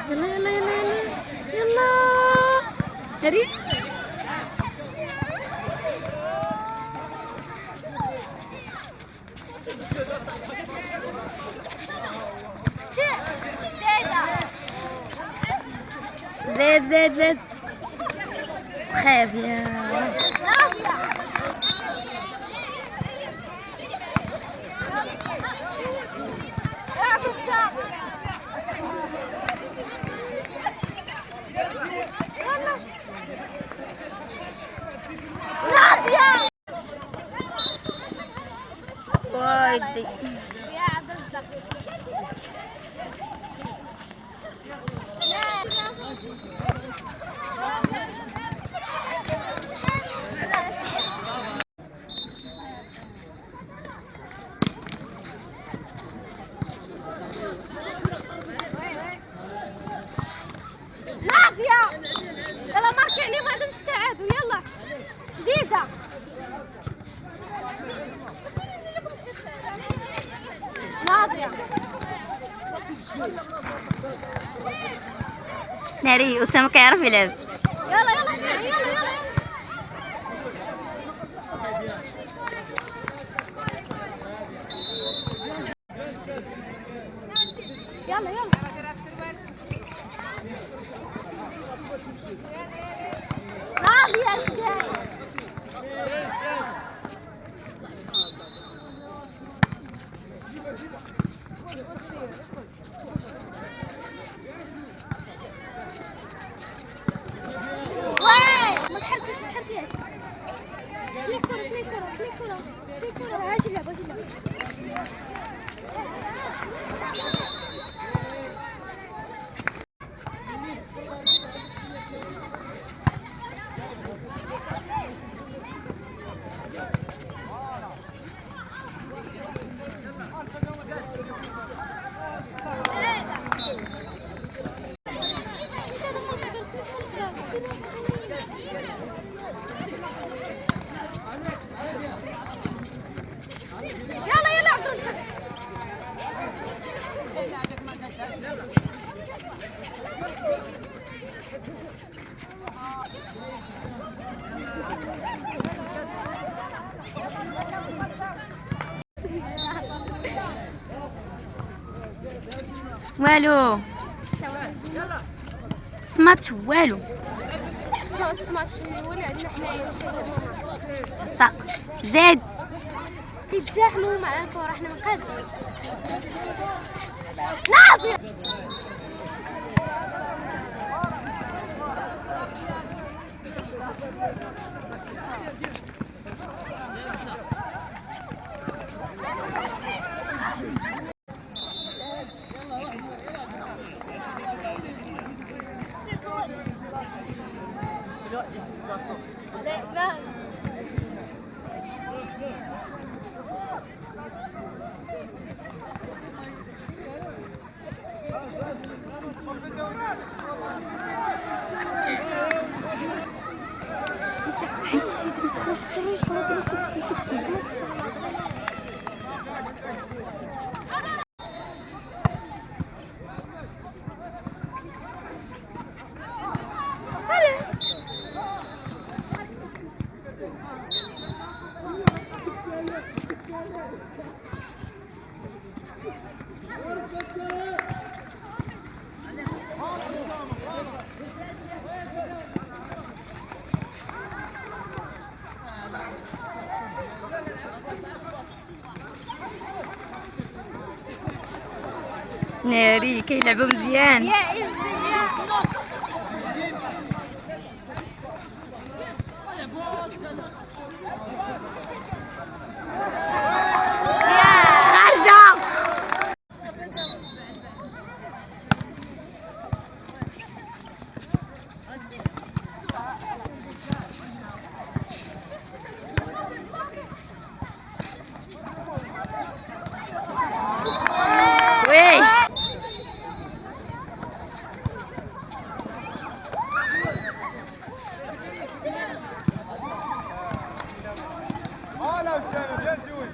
يلا يلا يلا يلا يلا هري. زيد زيد زيد خايف يا وايدي نافية. يلا ماركي عليهم هذا استعادوا يلا شديدة. نافية ناري أسامة كيعرف يلعب. يلا يلا اسمعي يلا يلا يلا يلا نافية اسكاي. ما تحركيش شنو الكرة شنو الكرة هاش اللعب هاش اللعب. يلا يلا عبد الرزاق. والو سمعتش والو. شو اسمع شنو ولا عندنا حنايا طق زيد كيتزاحموا مع الكرة احنا ما قادرين. نافية ناري كيلعبوا مزيان. يا إذن خارجة وي. لا أسامة بيان جوج.